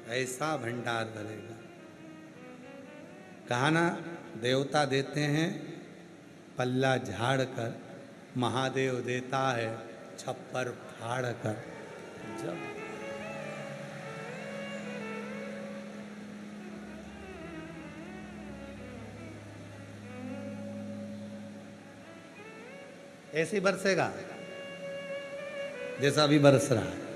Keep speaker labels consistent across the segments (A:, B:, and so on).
A: ऐसा भंडार भरेगा। कहा ना, देवता देते हैं पल्ला झाड़ कर, महादेव देता है छप्पर फाड़ कर। जब ऐसे ही बरसेगा जैसा अभी बरस रहा है।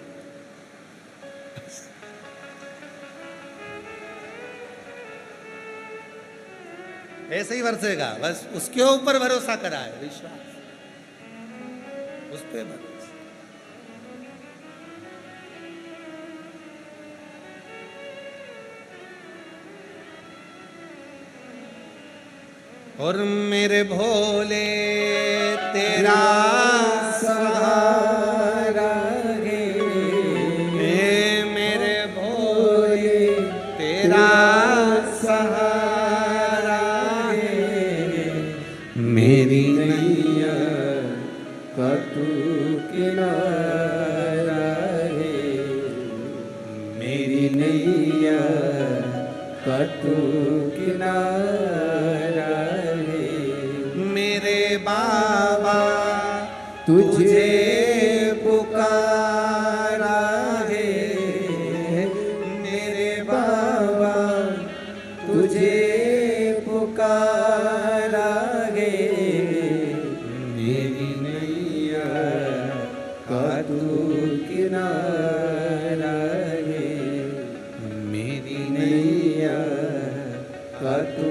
A: ऐसे ही बरसेगा, बस उसके ऊपर भरोसा करा है, विश्वास उस पे भरोसा। और मेरे भोले तेरा सहारा है, मेरे भोले तेरा सहारा है, मेरी नैया
B: का तू किनारा है, मेरी नैया का तू किनारा है।
A: मेरे बाबा
B: तुझे पुकारा है, मेरे बाबा तुझे पुकारा है, मेरी नैया का तू किनारा है, मेरी नैया का तू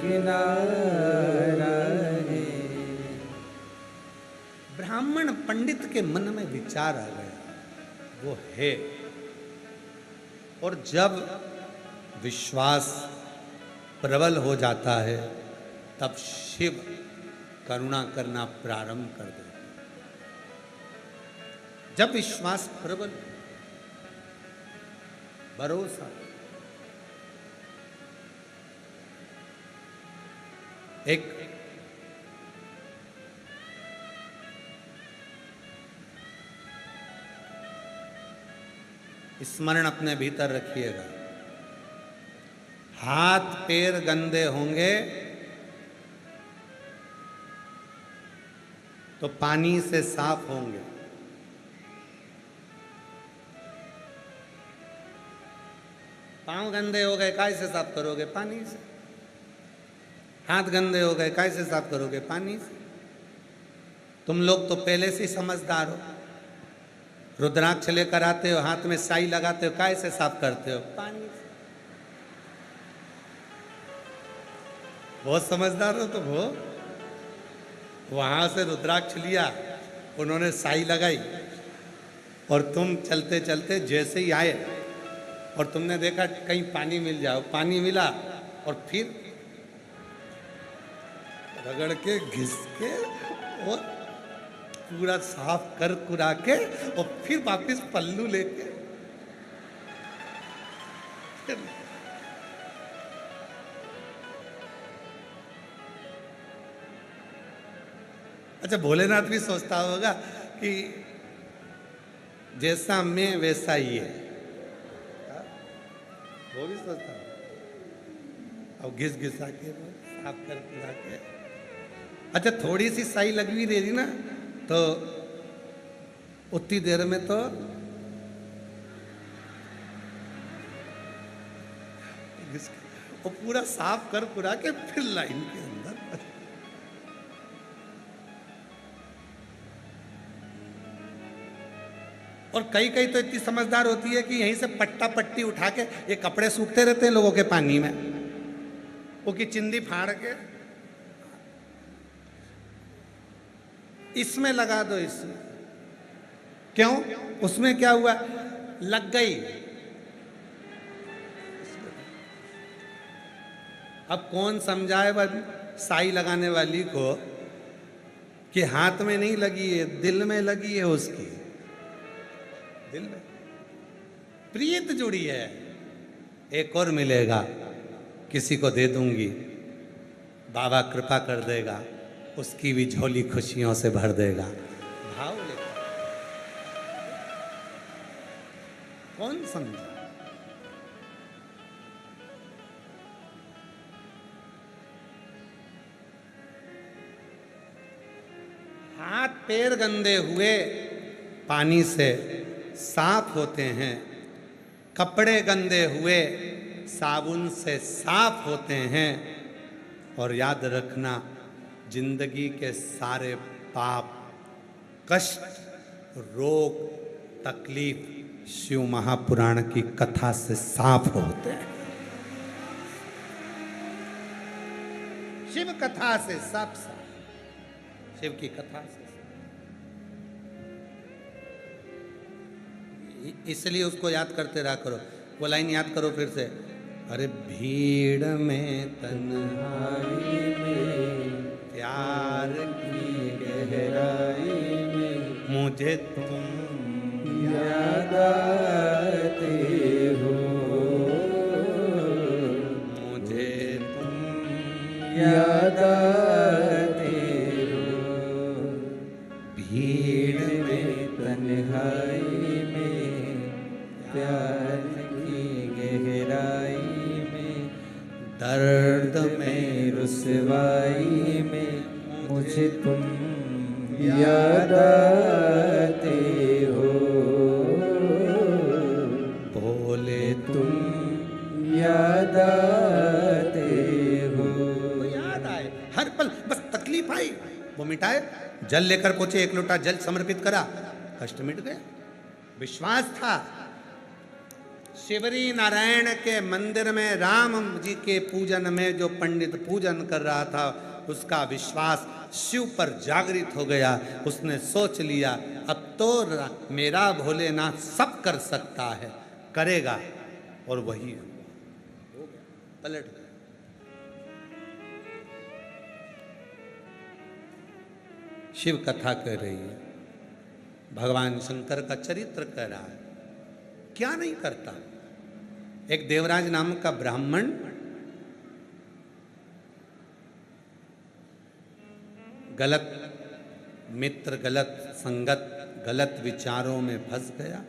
B: किनारा है।
A: ब्राह्मण पंडित के मन में विचार आ गया, वो है। और जब विश्वास प्रबल हो जाता है तब शिव करुणा करना प्रारंभ कर देते। जब विश्वास प्रबल, भरोसा, एक स्मरण अपने भीतर रखिएगा, हाथ पैर गंदे होंगे तो पानी से साफ होंगे। पांव गंदे हो गए, काय से साफ करोगे? पानी से। हाथ गंदे हो गए, काय से साफ करोगे? पानी से। तुम लोग तो पहले से ही समझदार हो, रुद्राक्ष लेकर आते हो, हाथ में साई लगाते हो, काय से साफ करते हो? पानी से। बहुत समझदार हो तुम हो। वहां से रुद्राक्ष लिया, उन्होंने साई लगाई, और तुम चलते चलते जैसे ही आए और तुमने देखा कहीं पानी मिल जाओ, पानी मिला, और फिर रगड़ के घिस के और पूरा साफ कर कुरा के और फिर वापस पल्लू लेके अच्छा, भोलेनाथ भी सोचता होगा कि जैसा मैं वैसा ही है, वो भी सोचता होगा। अब घिस घिसा के साफ कर कुरा के, अच्छा थोड़ी सी साई लग भी दे दी ना तो उतनी देर में तो वो पूरा साफ कर कुरा के फिर लाइन के अंदर। और कई कई तो इतनी समझदार होती है कि यहीं से पट्टा पट्टी उठा के, ये कपड़े सूखते रहते हैं लोगों के पानी में, वो की चिंदी फाड़ के इसमें लगा दो, इसमें। क्यों? उसमें क्या हुआ? लग गई। अब कौन समझाए साई लगाने वाली को कि हाथ में नहीं लगी है, दिल में लगी है, उसकी दिल में प्रीत जुड़ी है। एक और मिलेगा, किसी को दे दूंगी, बाबा कृपा कर देगा, उसकी भी झोली खुशियों से भर देगा। भाव लेकर कौन समझा? पैर गंदे हुए पानी से साफ होते हैं, कपड़े गंदे हुए साबुन से साफ होते हैं। और याद रखना, जिंदगी के सारे पाप, कष्ट, रोग, तकलीफ शिव महापुराण की कथा से साफ होते हैं। शिव कथा से सब साफ, शिव की कथा से। इसलिए उसको याद करते रहा करो। वो लाइन याद करो फिर से। अरे भीड़ में तन्हाई में प्यार की गहराई में मुझे तुम
B: याद आते हो,
A: मुझे तुम
B: याद आते हो।
A: भीड़ में
B: तन्हाई में प्यार की गहराई में,
A: दर्द में
B: रुसवाई में मुझे तुम याद आते हो।
A: बोले
B: तुम याद आते हो।
A: तो याद आए हर पल, बस तकलीफ आई वो मिटाए। जल लेकर पहुंचे, एक लोटा जल समर्पित करा, कष्ट मिट गया। विश्वास था। शिवरी नारायण के मंदिर में राम जी के पूजन में जो पंडित पूजन कर रहा था, उसका विश्वास शिव पर जागृत हो गया। उसने सोच लिया, अब तो मेरा भोलेनाथ सब कर सकता है, करेगा। और वही हो गया, पलट गया। शिव कथा कह रही है, भगवान शंकर का चरित्र कह रहा है, क्या नहीं करता। एक देवराज नाम का ब्राह्मण गलत मित्र, गलत संगत, गलत विचारों में फंस गया।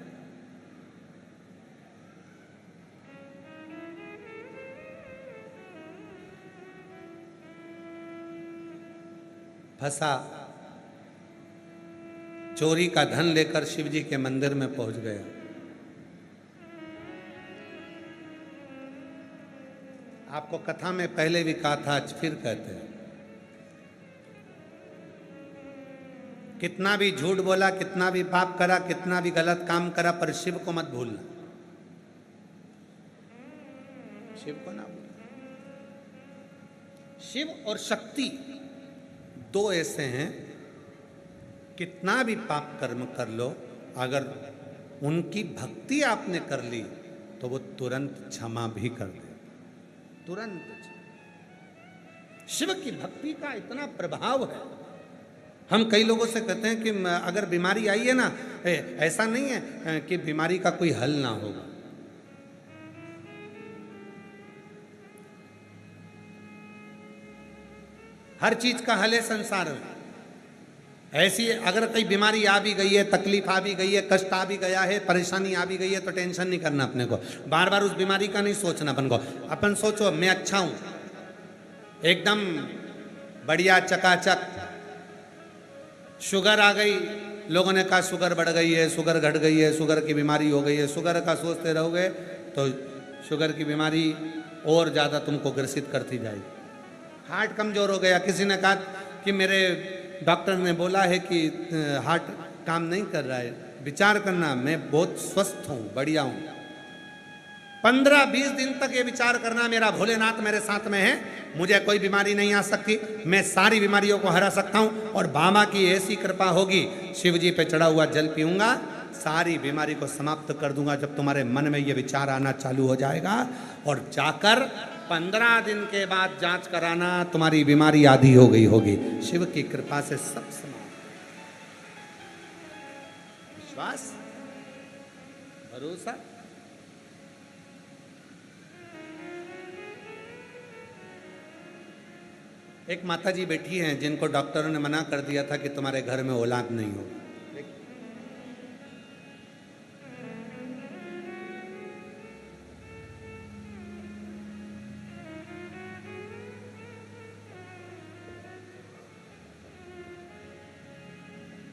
A: फंसा, चोरी का धन लेकर शिव जी के मंदिर में पहुंच गया। आपको कथा में पहले भी कहा था, आज फिर कहते हैं, कितना भी झूठ बोला, कितना भी पाप करा, कितना भी गलत काम करा, पर शिव को मत भूलना। शिव को ना भूलना। शिव और शक्ति दो ऐसे हैं, कितना भी पाप कर्म कर लो, अगर उनकी भक्ति आपने कर ली तो वो तुरंत क्षमा भी कर दे, तुरंत। शिव की भक्ति का इतना प्रभाव है। हम कई लोगों से कहते हैं कि अगर बीमारी आई है ना, ऐसा नहीं है कि बीमारी का कोई हल ना होगा। हर चीज का हल है संसार में। ऐसी अगर कोई बीमारी आ भी गई है, तकलीफ आ भी गई है, कष्ट आ भी गया है, परेशानी आ भी गई है, तो टेंशन नहीं करना अपने को। बार बार उस बीमारी का नहीं सोचना अपन को। अपन सोचो मैं अच्छा हूं, एकदम बढ़िया चकाचक। शुगर आ गई, लोगों ने कहा शुगर बढ़ गई है, शुगर घट गई है, शुगर की बीमारी हो गई है। शुगर का सोचते रहोगे तो शुगर की बीमारी और ज़्यादा तुमको ग्रसित करती जाएगी। हार्ट कमज़ोर हो गया, किसी ने कहा कि मेरे डॉक्टर ने बोला है कि हार्ट काम नहीं कर रहा है। विचार करना, मैं बहुत स्वस्थ हूँ, बढ़िया हूँ। 15-20 दिन तक ये विचार करना, मेरा भोलेनाथ मेरे साथ में है, मुझे कोई बीमारी नहीं आ सकती, मैं सारी बीमारियों को हरा सकता हूँ। और बाबा की ऐसी कृपा होगी, शिव जी पे चढ़ा हुआ जल पीऊंगा, सारी बीमारी को समाप्त कर दूंगा। जब तुम्हारे मन में ये विचार आना चालू हो जाएगा, और जाकर 15 दिन के बाद जांच कराना, तुम्हारी बीमारी आधी हो गई होगी। शिव की कृपा से सब समाप्त। विश्वास, भरोसा। एक माताजी बैठी हैं जिनको डॉक्टरों ने मना कर दिया था कि तुम्हारे घर में औलाद नहीं होगी।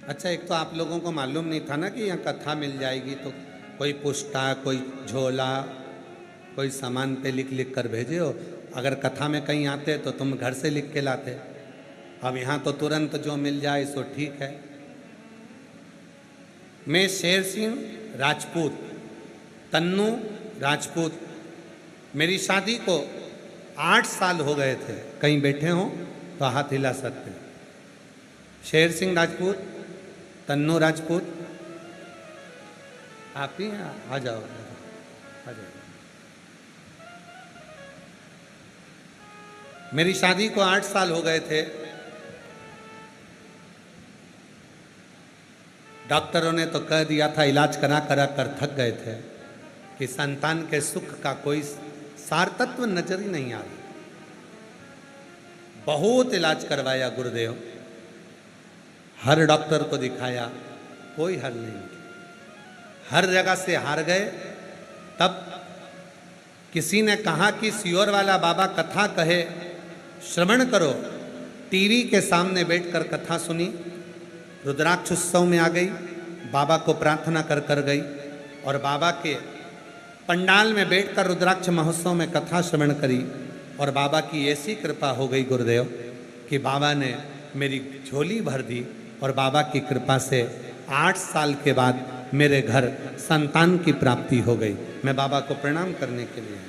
A: अच्छा, एक तो आप लोगों को मालूम नहीं था ना कि यहाँ कथा मिल जाएगी, तो कोई पुष्टा, कोई झोला, कोई सामान पे लिख लिख कर भेजे हो। अगर कथा में कहीं आते तो तुम घर से लिख के लाते। अब यहाँ तो तुरंत जो मिल जाए सो ठीक है। मैं शेर सिंह राजपूत, तन्नू राजपूत। मेरी शादी को 8 साल हो गए थे। कहीं बैठे हो तो हाथ हिला सकते हैं। शेर सिंह राजपूत, तन्नू राजपूत। आप ही हैं? आ जाओ, आ जाओ। मेरी शादी को 8 साल हो गए थे। डॉक्टरों ने तो कह दिया था, इलाज करा करा कर थक गए थे, कि संतान के सुख का कोई सार तत्व नजर ही नहीं आ रहा। बहुत इलाज करवाया गुरुदेव, हर डॉक्टर को दिखाया, कोई हल नहीं। हर जगह से हार गए। तब किसी ने कहा कि सियोर वाला बाबा कथा कहे, श्रवण करो। टीवी के सामने बैठकर कथा सुनी। रुद्राक्ष उत्सव में आ गई, बाबा को प्रार्थना कर कर गई, और बाबा के पंडाल में बैठकर रुद्राक्ष महोत्सव में कथा श्रवण करी। और बाबा की ऐसी कृपा हो गई गुरुदेव कि बाबा ने मेरी झोली भर दी। और बाबा की कृपा से 8 साल के बाद मेरे घर संतान की प्राप्ति हो गई। मैं बाबा को प्रणाम करने के लिए आया।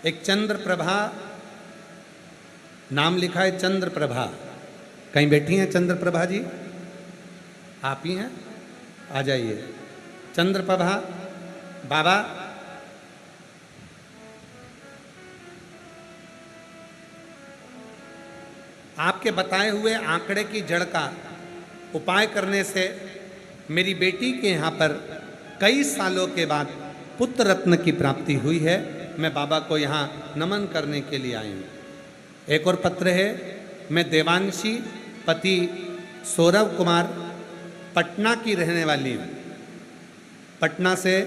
A: एक चंद्र प्रभा नाम लिखा है, चंद्र प्रभा। कहीं बैठी हैं चंद्र प्रभा जी? आप ही हैं? आ जाइए। चंद्र प्रभा बाबा, आपके बताए हुए आंकड़े की जड़ का उपाय करने से मेरी बेटी के यहाँ पर कई सालों के बाद पुत्र रत्न की प्राप्ति हुई है। मैं बाबा को यहाँ नमन करने के लिए आई हूँ। एक और पत्र है। मैं देवांशी पति सौरभ कुमार, पटना की रहने वाली हूँ। पटना से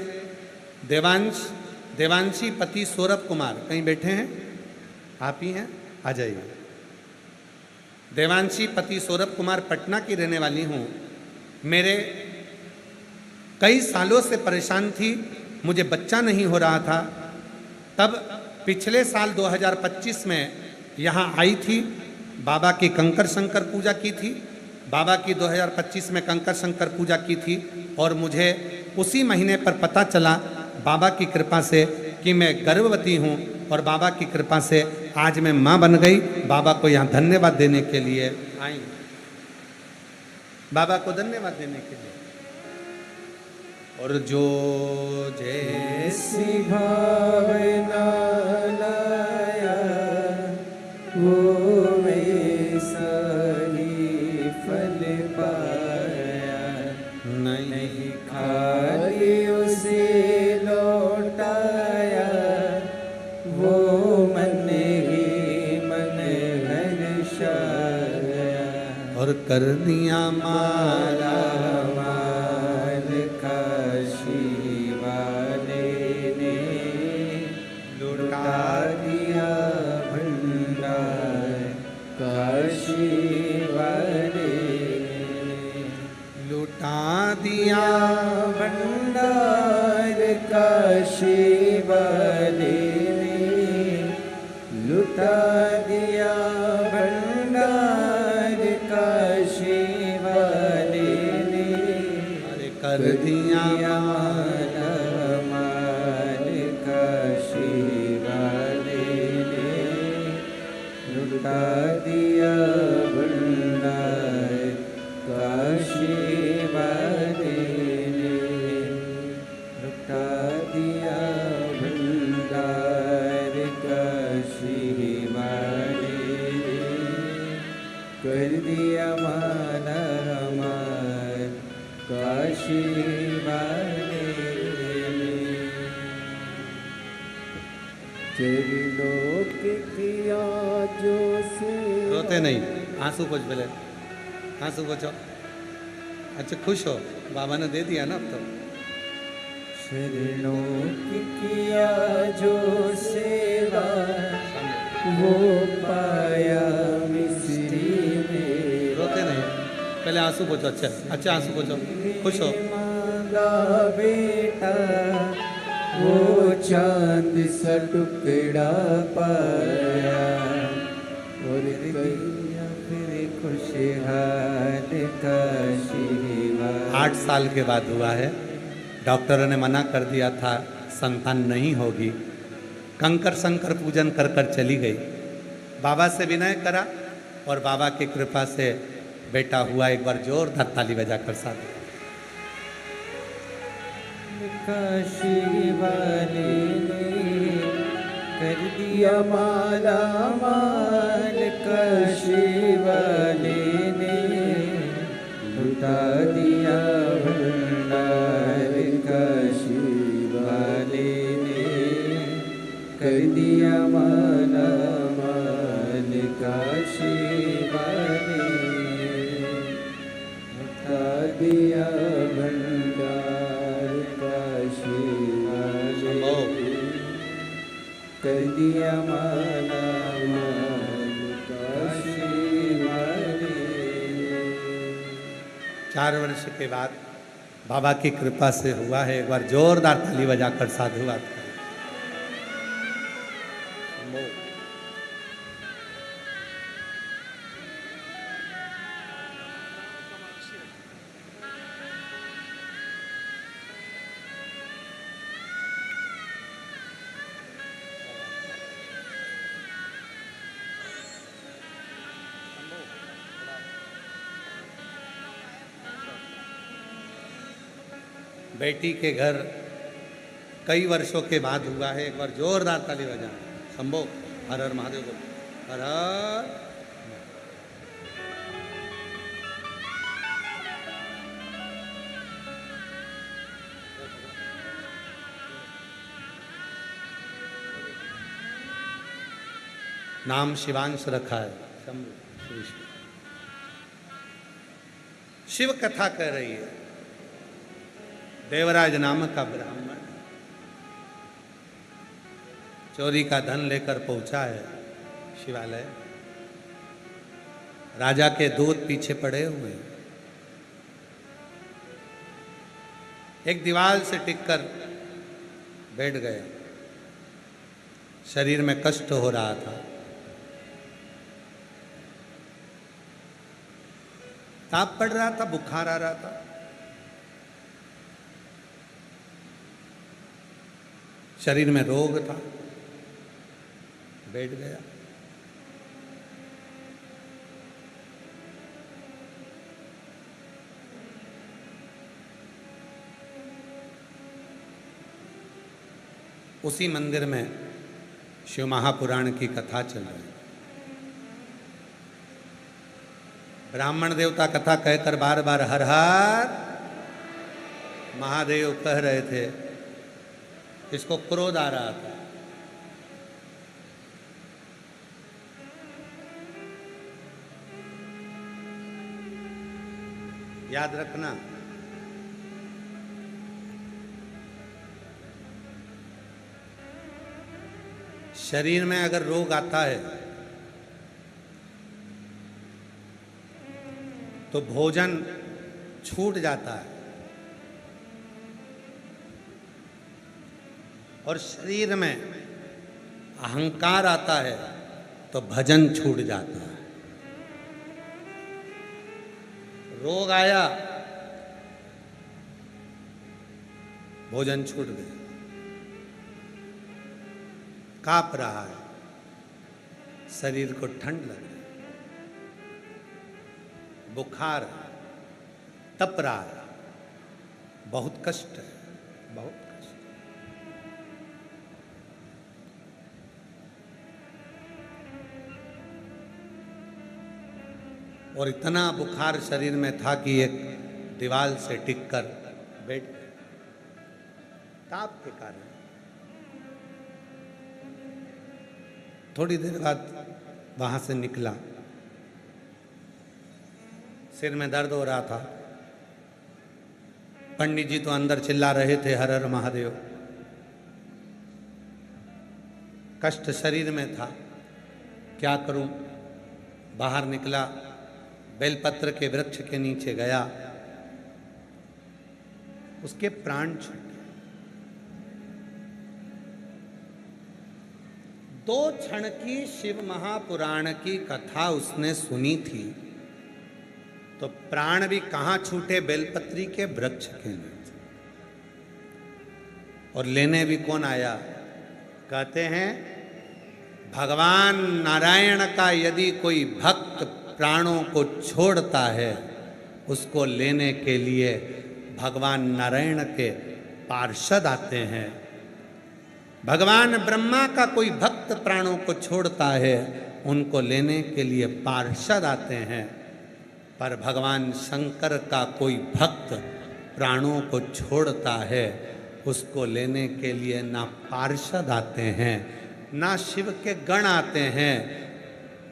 A: देवांशी पति सौरभ कुमार। कहीं बैठे हैं? आप ही हैं? आ जाइए। देवांशी पति सौरभ कुमार, पटना की रहने वाली हूँ। मेरे कई सालों से परेशान थी, मुझे बच्चा नहीं हो रहा था। तब पिछले साल 2025 में यहाँ आई थी, बाबा की कंकर शंकर पूजा की थी। बाबा की 2025 में कंकर शंकर पूजा की थी, और मुझे उसी महीने पर पता चला बाबा की कृपा से कि मैं गर्भवती हूँ। और बाबा की कृपा से आज मैं माँ बन गई। बाबा को यहाँ धन्यवाद देने के लिए आई। बाबा को धन्यवाद देने के लिए। और जो जैसी
B: भावना लाया वो वैसा ही फल पाया। नहीं खाली उसे लौटाया, वो मन ही मन हर्षाया।
A: और कर दिया माला
B: माल काशी वाले ने लुटा दिया भंडार। काशी वाले ने
A: लुटा दिया
B: भंडार। काशी वाले ने लुटा दिया भंडार। काशी वाले ने
A: अरे कर दिया
B: माला माल। काशी वाले ने लुटा दिया भंडार। काशी वाले ने लुटा दिया भंडार। काशी वाले ने कर दिया माला माल। काशी वाले ने त्रिलोक किया जो से।
A: रोते नहीं, आंसू पोंछ पहले, आंसू पोंछो। अच्छा खुश हो, बाबा ने दे दिया ना अब तो।
B: शरणों की किया जो सेवा। वो पाया मिस्री में।
A: रोते नहीं, पहले आंसू पोछो। अच्छा आंसू पोछो, खुश हो।
B: मांगा बेटा वो चांद सा टुकड़ा पाया और गया फिर खुशहाल का शिवा।
A: 8 साल के बाद हुआ है। डॉक्टरों ने मना कर दिया था संतान नहीं होगी। कंकर शंकर पूजन कर कर चली गई। बाबा से विनय करा और बाबा की कृपा से बेटा हुआ। एक बार जोरदार ताली बजाकर साथ।
B: काशी वाले ने कर दिया माला माल, काशी वाले ने लुटा दिया भंडार, काशी वाले ने कर दिया माला माल, काशी वाले ने लुटा दिया भंडार, काशी वाले कर दिया माला माल, काशी वाले।
A: 4 वर्ष के बाद बाबा की कृपा से हुआ है। एक बार जोरदार ताली बजाकर साधुवाद करें। बेटी के घर कई वर्षों के बाद हुआ है। एक बार जोरदार ताली बजाएं। शंभो, हर हर महादेव बोलो, हर हर। नाम शिवांश रखा है। शंभु श्री शिव। शिव कथा कह रही है। देवराज नाम का ब्राह्मण चोरी का धन लेकर पहुंचा है शिवालय। राजा के दूत पीछे पड़े हुए हैं। एक दीवार से टिककर बैठ गए। शरीर में कष्ट हो रहा था। ताप पड़ रहा था, बुखार आ रहा था। शरीर में रोग था। बैठ गया। उसी मंदिर में शिव महापुराण की कथा चल रही। ब्राह्मण देवता कथा कहकर बार बार हर हर महादेव कह रहे थे। इसको क्रोध आ रहा था। याद रखना, शरीर में अगर रोग आता है तो भोजन छूट जाता है और शरीर में अहंकार आता है तो भजन छूट जाता है। रोग आया, भोजन छूट गया। कांप रहा है, शरीर को ठंड लग रही, बुखार है, तप रहा है, बहुत कष्ट है, बहुत कष्ट। और इतना बुखार शरीर में था कि एक दीवार से टिककर बैठ गए ताप के कारण। थोड़ी देर बाद वहां से निकला। सिर में दर्द हो रहा था। पंडित जी तो अंदर चिल्ला रहे थे हर हर महादेव। कष्ट शरीर में था। क्या करूं? बाहर निकला, बेलपत्र के वृक्ष के नीचे गया, उसके प्राण छूटे। 2 क्षण की शिव महापुराण की कथा उसने सुनी थी, तो प्राण भी कहां छूटे? बेलपत्री के वृक्ष के नीचे। और लेने भी कौन आया? कहते हैं भगवान नारायण का यदि कोई भक्त प्राणों को छोड़ता है, उसको लेने के लिए भगवान नारायण के पार्षद आते हैं। भगवान ब्रह्मा का कोई भक्त प्राणों को छोड़ता है, उनको लेने के लिए पार्षद आते हैं। पर भगवान शंकर का कोई भक्त प्राणों को छोड़ता है, उसको लेने के लिए ना पार्षद आते हैं, ना शिव के गण आते हैं,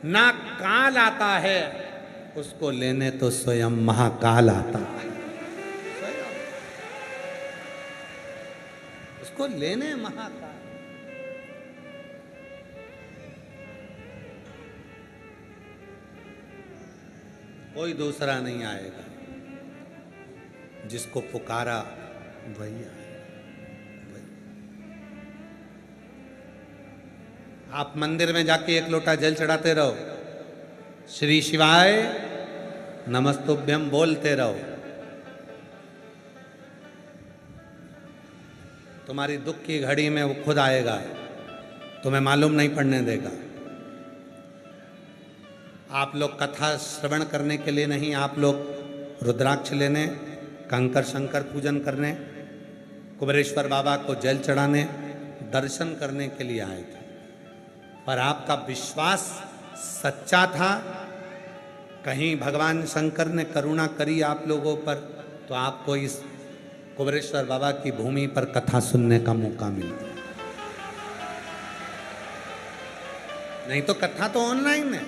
A: ना काल आता है। उसको लेने तो स्वयं महाकाल आता है। उसको लेने महाकाल। कोई दूसरा नहीं आएगा, जिसको पुकारा वही आएगा। आप मंदिर में जाके 1 लोटा जल चढ़ाते रहो, श्री शिवाय नमस्तुभ्यम बोलते रहो, तुम्हारी दुख की घड़ी में वो खुद आएगा, तुम्हें मालूम नहीं पड़ने देगा। आप लोग कथा श्रवण करने के लिए नहीं, आप लोग रुद्राक्ष लेने, कंकर शंकर पूजन करने, कुबेरेश्वर बाबा को जल चढ़ाने, दर्शन करने के लिए आए थे। पर आपका विश्वास सच्चा था, कहीं भगवान शंकर ने करुणा करी आप लोगों पर, तो आपको इस कुबेरेश्वर बाबा की भूमि पर कथा सुनने का मौका मिला। नहीं तो कथा तो ऑनलाइन है,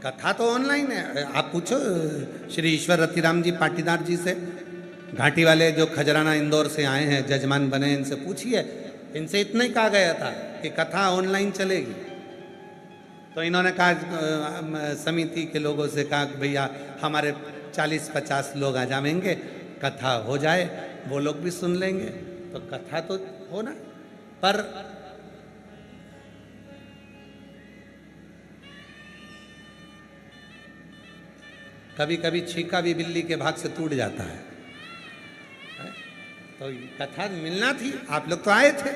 A: कथा तो ऑनलाइन है। आप पूछो श्री ईश्वर रतिराम जी पाटीदार जी से, घाटी वाले जो खजराना इंदौर से आए हैं, जजमान बने, इनसे पूछिए। इनसे इतना ही कहा गया था कि कथा ऑनलाइन चलेगी, तो इन्होंने कहा, समिति के लोगों से कहा कि भैया हमारे 40-50 लोग आ जाएंगे, कथा हो जाए, वो लोग भी सुन लेंगे, तो कथा तो होना। पर कभी कभी छीका भी बिल्ली के भाग से टूट जाता है। तो कथा मिलना थी, आप लोग तो आए थे,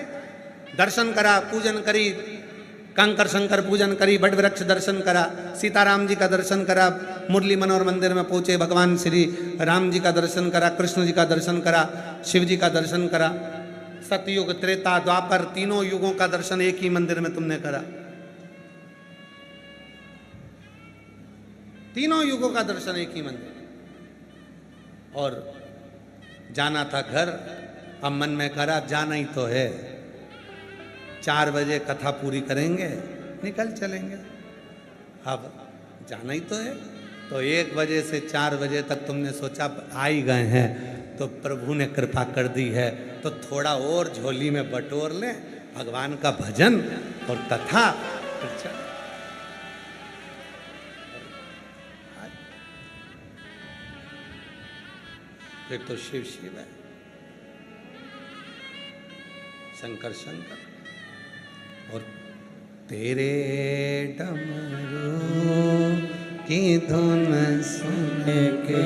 A: दर्शन करा, पूजन करी, कंकर शंकर पूजन करी, बट वृक्ष दर्शन करा, सीताराम जी का दर्शन करा, मुरली मनोहर मंदिर में पहुंचे, भगवान श्री राम जी का दर्शन करा, कृष्ण जी का दर्शन करा, शिव जी का दर्शन करा, सतयुग त्रेता द्वापर तीनों युगों का दर्शन एक ही मंदिर में तुमने करा। तीनों युगों का दर्शन एक ही मंदिर। और जाना था घर, अब मन में करा जाना ही तो है, 4 बजे कथा पूरी करेंगे, निकल चलेंगे। अब जाना ही तो है, तो 1 बजे से 4 बजे तक तुमने सोचा आ ही गए हैं, तो प्रभु ने कृपा कर दी है, तो थोड़ा और झोली में बटोर लें, भगवान का भजन और कथा। फिर तो शिव शिव है, शंकर शंकर। और तेरे डमरू की धुन सुन के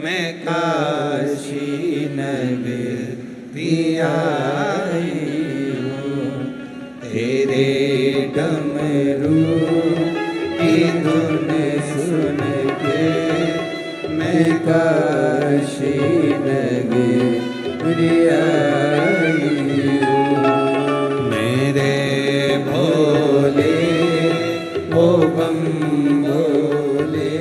A: मैं काशी नगरी आई हूँ,
B: तेरे डमरू की धुन सुन के मैं काशी नगरी आई हूँ।
A: मेरे
B: भोले ओ बम भोले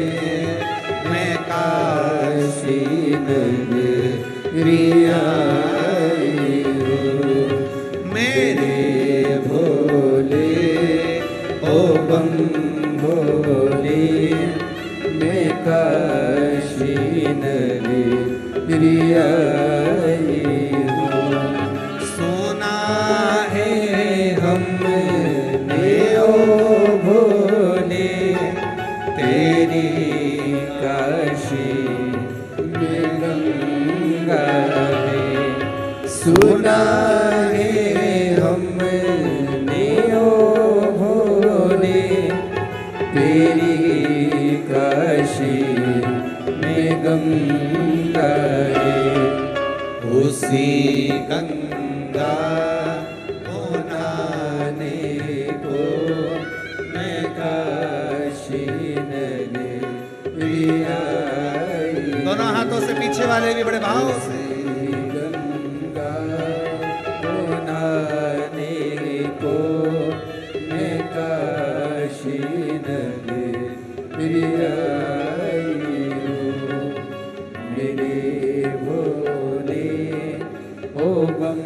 B: मैं काशी नगरी आई हूँ। मेरे भोले ओ बम भोले मैं काशी नगरी आई हूँ।
A: सोना
B: है हमने ओ सुना है हमने ओ भोले तेरी काशी में गंगा है।
A: उसी गंगा को नहाने
B: को मैं काशी नगरी आई।
A: दोनों हाथों से पीछे वाले भी बड़े भाव से
B: गंगा को नहाने को मैं काशी नगरी आई हूँ। मेरे भोले ओ बम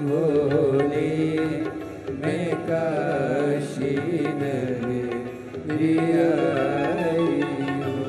B: भोले मैं काशी नगरी आई हूँ।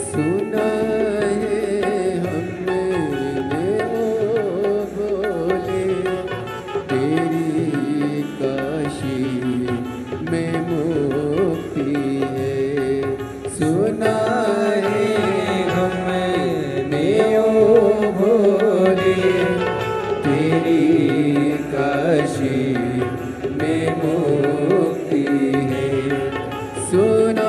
B: सुना है हमने ओ भोले तेरी काशी में मुक्ति है। सुना है हमने ओ भोले तेरी काशी में मुक्ति है। सुना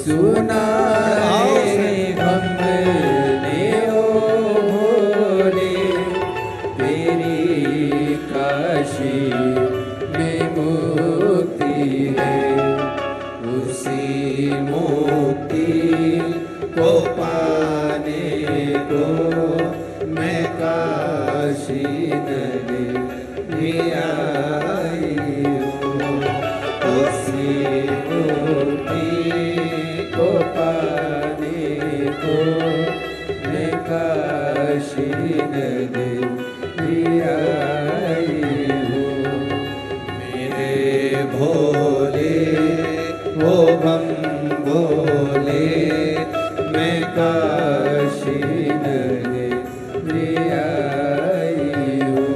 B: सुना है हमने ओ भोले तेरी काशी में मुक्ति है। उसी मुक्ति को पाने को मैं काशी नगरी आई हूँ। उसी मुक्ति को पाने को मैं काशी नगरी आई हूँ।
A: मेरे भोले वो बम भोले मैं
B: काशी नगरी आई हूँ।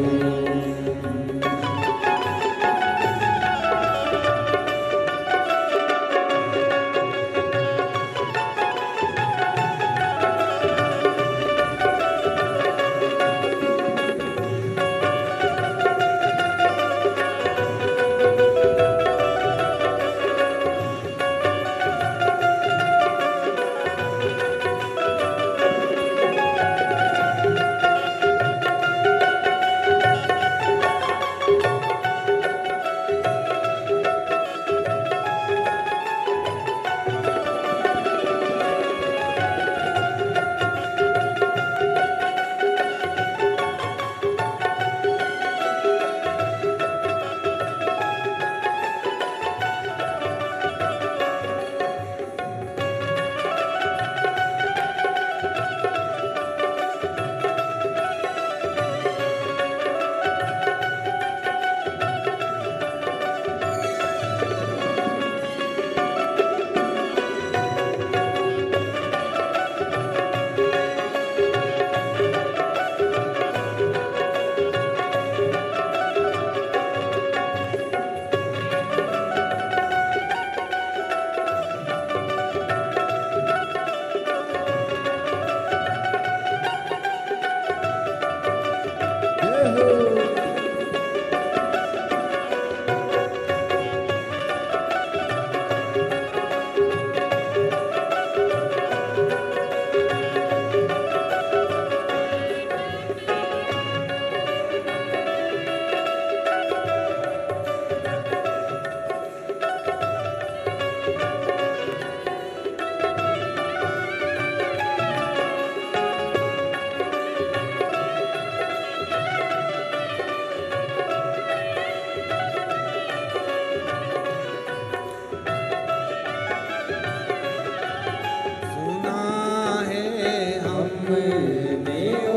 B: हमने ओ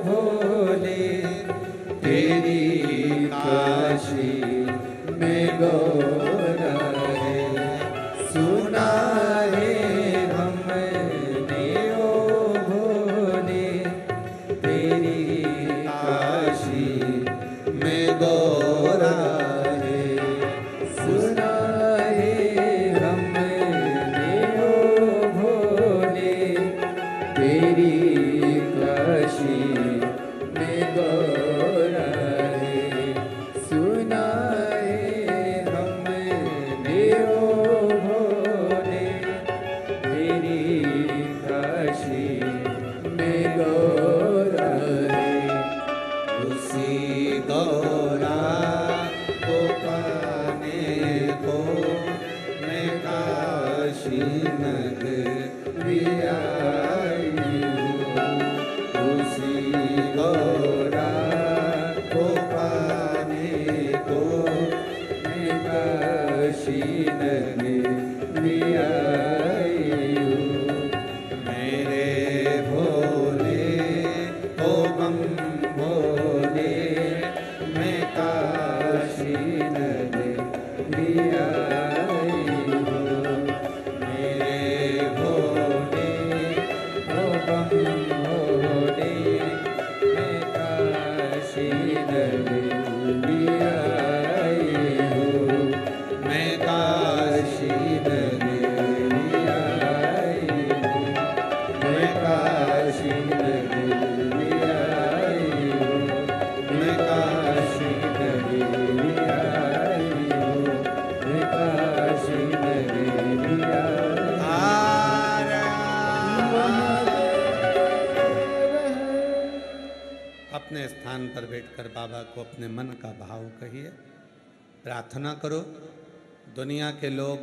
B: भोले तेरी काशी में गौरा है। सुना है हमने ओ भोले तेरी काशी
A: में गौरा
B: है। सुना है हमने ओ भोले तेरी काशी में गौरा है। सुना है हमने ओ भोले तेरी काशी में गौरा है।
A: उसी गौरा को पाने को मैं काशी नगरी आई हूँ। उसी गौरा को पाने को
B: मैं काशी नगरी आई हूँ।
A: मेरे भोले ओ बम भोले मैं काशी
B: नगरी आई हूँ।
A: मेरे भोले
B: ओ बम भोले मैं काशी नगरी आई हूँ।
A: मैं काशी
B: नगरी आई हूँ। मैं काशी नगरी आई हूँ। मैं काशी नगरी आई हूँ। मैं काशी नगरी आई
A: अपने स्थान पर बैठकर बाबा को अपने मन का भाव कहिए, प्रार्थना करो। दुनिया के लोग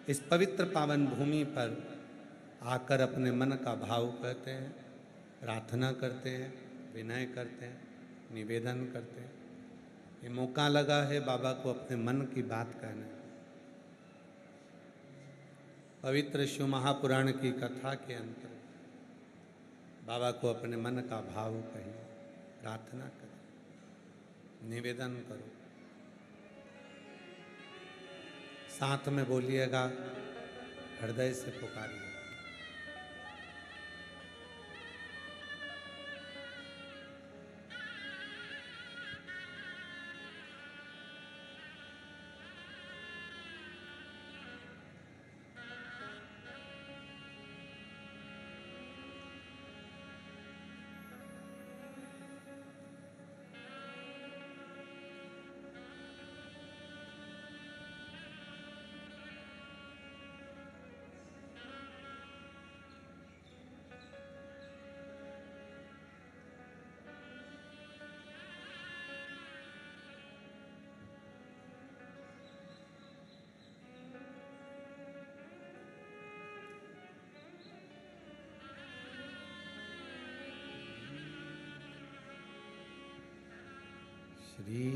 A: इस पवित्र पावन भूमि पर आकर अपने मन का भाव कहते हैं, प्रार्थना करते हैं, विनय करते हैं, निवेदन करते हैं। ये मौका लगा है बाबा को अपने मन की बात कहने। पवित्र शिव महापुराण की कथा के अंतर बाबा को अपने मन का भाव कहिए, प्रार्थना करो, निवेदन करो। साथ में बोलिएगा, हृदय से पुकारिए। श्री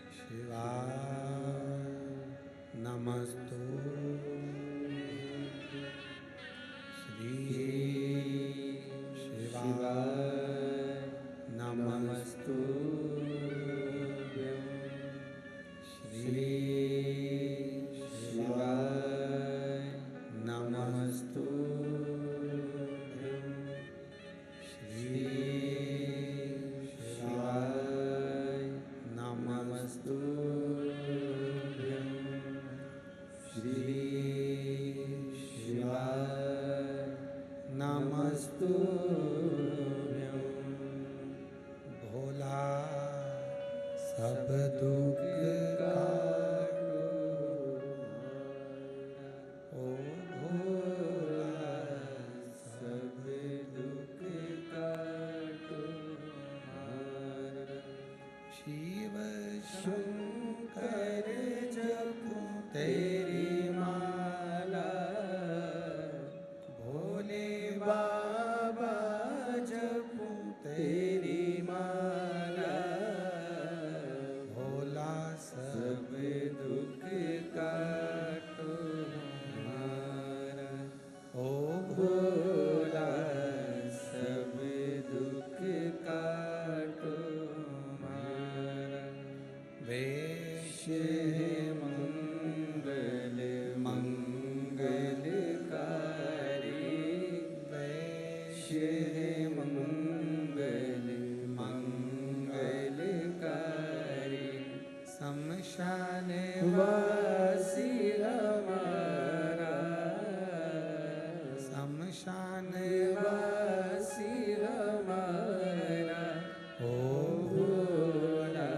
A: शिवाय नमस्तु। श्री शिवाय नमस्तु। श्री शिवाय नमस्तु। श्री भोला सब दुख काटो, ओ भोला
B: सब दुख काटो
A: शिव शंकर जपो तेरी माला,
B: भोले बाबा जब श्री मंगल मंगलकारी
A: शमशान
B: वासी हमारा
A: शमशान
B: वासी हमारा
A: ओ
B: भोला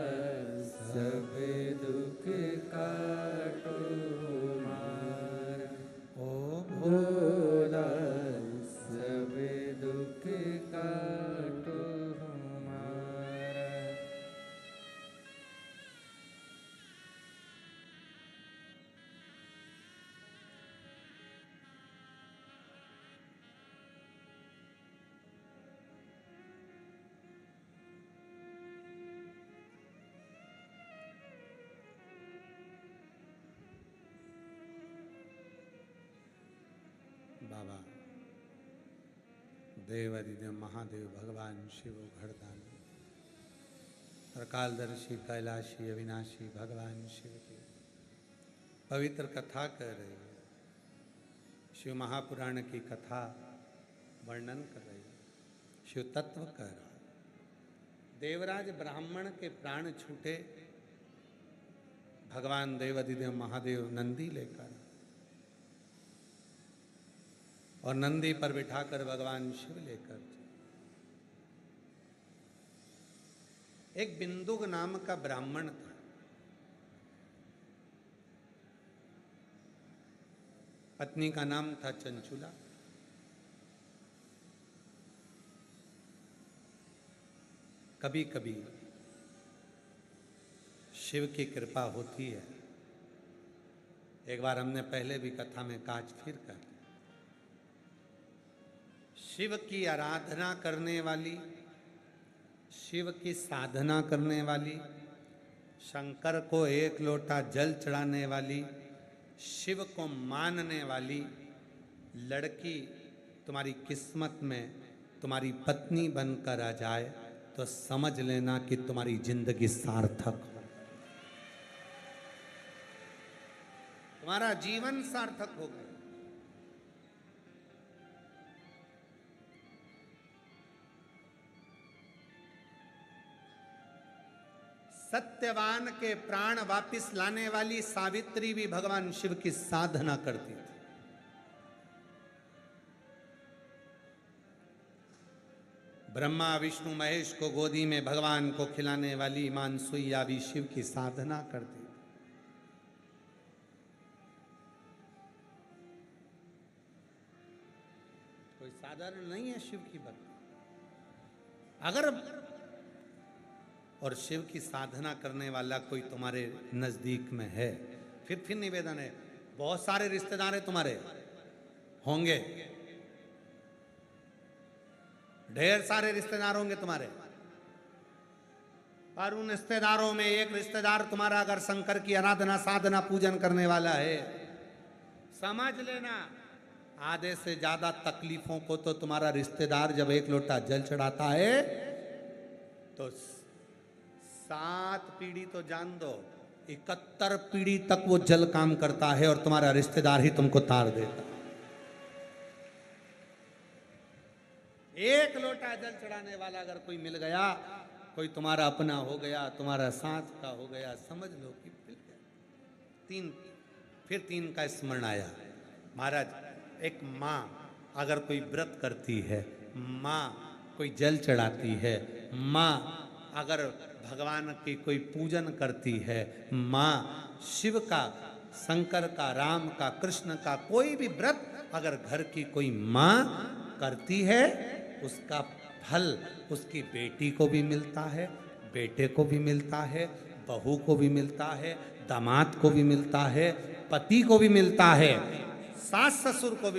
B: सब दुख काटो हमारा
A: ओ
B: भोला सब दुख काटो हमारा।
A: बाबा देवादिदेव महादेव भगवान शिव घड़दान त्रिकालदर्शी कैलाशी अविनाशी भगवान शिव की पवित्र कथा कर रही है। शिव महापुराण की कथा वर्णन कर रही है, शिव तत्व कह रहा है। देवराज ब्राह्मण के प्राण छूटे, भगवान देवादिदेव महादेव नंदी लेकर और नंदी पर बिठाकर भगवान शिव लेकर एक बिंदुक नाम का ब्राह्मण था। पत्नी का नाम था चंचुला। कभी कभी शिव की कृपा होती है। एक बार हमने पहले भी कथा में काज फिर कर शिव की आराधना करने वाली, शिव की साधना करने वाली, शंकर को एक लोटा जल चढ़ाने वाली, शिव को मानने वाली लड़की तुम्हारी किस्मत में तुम्हारी पत्नी बनकर आ जाए तो समझ लेना कि तुम्हारी जिंदगी सार्थक हो, तुम्हारा जीवन सार्थक हो गया। सत्यवान के प्राण वापिस लाने वाली सावित्री भी भगवान शिव की साधना करती थी। ब्रह्मा विष्णु महेश को गोदी में भगवान को खिलाने वाली मानसुईया भी शिव की साधना करती थी। कोई साधारण नहीं है शिव की भक्ति। अगर और शिव की साधना करने वाला कोई तुम्हारे नजदीक में है, फिर निवेदन है, बहुत सारे रिश्तेदार हैं तुम्हारे, होंगे, ढेर सारे रिश्तेदार होंगे तुम्हारे, और उन रिश्तेदारों में एक रिश्तेदार तुम्हारा अगर शंकर की आराधना साधना पूजन करने वाला है, समझ लेना आधे से ज्यादा तकलीफों को तो तुम्हारा रिश्तेदार जब एक लोटा जल चढ़ाता है तो 7 पीढ़ी तो जान दो, 71 पीढ़ी तक वो जल काम करता है और तुम्हारा रिश्तेदार ही तुमको तार देता। एक लोटा जल चढ़ाने वाला अगर कोई मिल गया, कोई तुम्हारा अपना हो गया, तुम्हारा साथ का हो गया, समझ लो कि मिल गया। फिर 3 का स्मरण आया। महाराज, एक माँ अगर कोई व्रत करती है, माँ कोई जल चढ़ाती है, माँ अगर भगवान की कोई पूजन करती है, माँ शिव का, शंकर का, राम का, कृष्ण का कोई भी व्रत अगर घर की कोई माँ करती है, उसका फल उसकी बेटी को भी मिलता है, बेटे को भी मिलता है, बहू को भी मिलता है, दामाद को भी मिलता है, पति को भी मिलता है, सास ससुर को भी